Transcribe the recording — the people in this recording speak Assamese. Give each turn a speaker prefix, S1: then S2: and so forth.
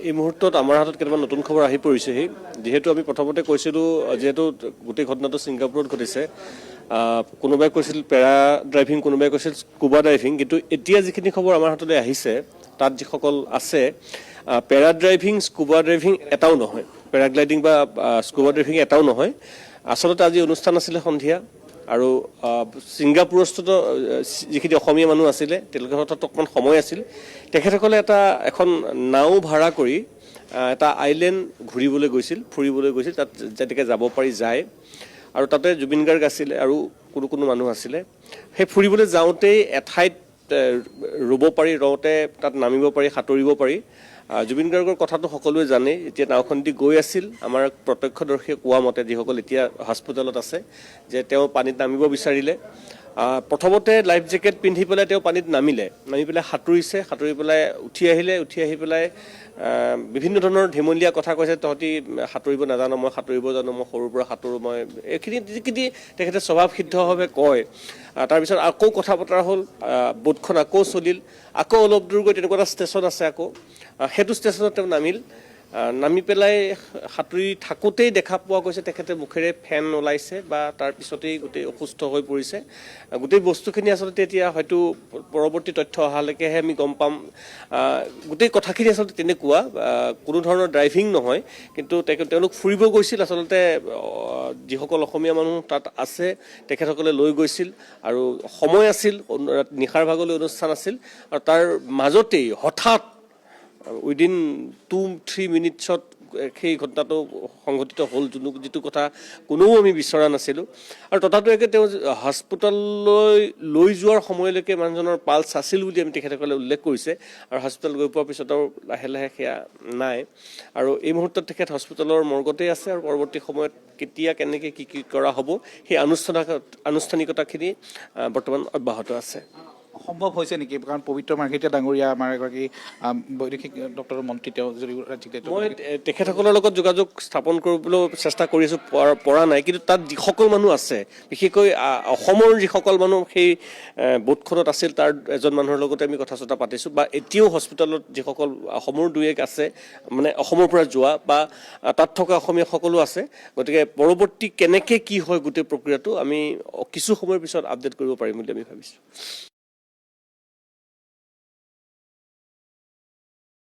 S1: এই মুহূৰ্তত আমাৰ হাতত কেইটামান নতুন খবৰ আহি পৰিছেহি যেহেতু আমি প্ৰথমতে কৈছিলোঁ যেহেতু গোটেই ঘটনাটো ছিংগাপুৰত ঘটিছে কোনোবাই কৈছিল পেৰা ড্ৰাইভিং কোনোবাই কৈছিল স্কুবা ড্ৰাইভিং কিন্তু এতিয়া যিখিনি খবৰ আমাৰ হাতলৈ আহিছে তাত যিসকল আছে পেৰা ড্ৰাইভিং স্কুবা ড্ৰাইভিং এটাও নহয় পেৰাগ্লাইডিং বা স্কুবা ড্ৰাইভিং এটাও নহয় আচলতে আজি অনুষ্ঠান আছিলে সন্ধিয়া আৰু ছিংগাপুৰস্থিত যিখিনি অসমীয়া মানুহ আছিলে তেওঁলোকৰ হাতত অকণমান সময় আছিল তেখেতসকলে এখন নাও ভাড়া কৰি এটা আইলেণ্ড ঘূৰিবলৈ গৈছিল ফুৰিবলৈ গৈছিল তাত যেনেকৈ যাব পাৰি যায় আৰু তাতে জুবিন গাৰ্গ আছিলে আৰু কোনো মানুহ আছিলে সেই ফুৰিবলৈ যাওঁতেই এঠাইত ৰ'ব পাৰি ৰওঁতে তাত নামিব পাৰি সাঁতুৰিব পাৰি জুবিন গাৰ্গৰ কথাটো সকলোৱে জানে এতিয়া নাওখনদি গৈ আছিল আমাৰ প্ৰত্যক্ষদৰ্শীয়ে কোৱা মতে যিসকল এতিয়া হস্পিটেলত আছে যে তেওঁ পানীত নামিব বিচাৰিলে প্ৰথমতে লাইফ জেকেট পিন্ধি পেলাই তেওঁ পানীত নামি পেলাই সাঁতুৰিছে সাঁতুৰি পেলাই উঠি আহি পেলাই বিভিন্ন ধৰণৰ ধেমলীয়া কথা কৈছে তহঁতি সাঁতুৰিব নাজানো মই সাঁতুৰিব জানো মই সৰুৰ পৰা সাঁতোৰো মই এইখিনি যিখিনি তেখেতে স্বভাৱসিদ্ধভাৱে কয় তাৰপিছত আকৌ কথা বতৰা হ'ল বোটখন আকৌ চলিল আকৌ অলপ দূৰ গৈ তেনেকুৱা এটা ষ্টেচন আছে আকৌ সেইটো ষ্টেচনত তেওঁ নামি পেলাই সাঁতুৰি থাকোঁতেই দেখা পোৱা গৈছে তেখেতে মুখেৰে ফেন ওলাইছে বা তাৰপিছতেই গোটেই অসুস্থ হৈ পৰিছে গোটেই বস্তুখিনি আচলতে এতিয়া হয়তো পৰৱৰ্তী তথ্য অহালৈকেহে আমি গম পাম গোটেই কথাখিনি আচলতে তেনেকুৱা কোনো ধৰণৰ ড্ৰাইভিং নহয় কিন্তু তেওঁলোক ফুৰিব গৈছিল আচলতে যিসকল অসমীয়া মানুহ তাত আছে তেখেতসকলে লৈ গৈছিল আৰু সময় আছিল নিশাৰ ভাগলৈ অনুষ্ঠান আছিল আৰু তাৰ মাজতেই হঠাৎ উইদিন 2-3 মিনিটছত সেই ঘটনাটো সংঘটিত হ'ল যিটো কথা কোনেও আমি বিচৰা নাছিলোঁ আৰু তথাপিও তেওঁ হস্পিটেললৈ লৈ যোৱাৰ সময়লৈকে মানুহজনৰ পালছ আছিল বুলি আমি তেখেতসকলে উল্লেখ কৰিছে আৰু হস্পিটেল গৈ পোৱাৰ পিছতো লাহে লাহে সেয়া নাই আৰু এই মুহূৰ্তত তেখেত হস্পিটেলৰ মৰ্গতেই আছে আৰু পৰৱৰ্তী সময়ত কেতিয়া কেনেকৈ কি কৰা হ'ব সেই আনুষ্ঠানিকতাখিনি বৰ্তমান অব্যাহত আছে
S2: সম্ভৱ হৈছে নেকি কাৰণ পবিত্ৰ মাৰ্ঘেৰিটা ডাঙৰীয়া আমাৰ এগৰাকী বৈদেশিক দপ্তৰৰ মন্ত্ৰী তেওঁ যদি
S1: মই তেখেতসকলৰ লগত যোগাযোগ স্থাপন কৰিবলৈ চেষ্টা কৰি আছোঁ পৰা নাই কিন্তু তাত যিসকল মানুহ আছে বিশেষকৈ অসমৰ যিসকল মানুহ সেই বোটখনত আছিল তাৰ এজন মানুহৰ লগতে আমি কথা চথা পাতিছোঁ বা এতিয়াও হস্পিটেলত যিসকল অসমৰ দুই এক আছে মানে অসমৰ পৰা যোৱা বা তাত থকা অসমীয়া সকলো আছে গতিকে পৰৱৰ্তী কেনেকৈ কি হয় গোটেই প্ৰক্ৰিয়াটো আমি কিছু সময়ৰ পিছত আপডেট কৰিব পাৰিম বুলি আমি ভাবিছোঁ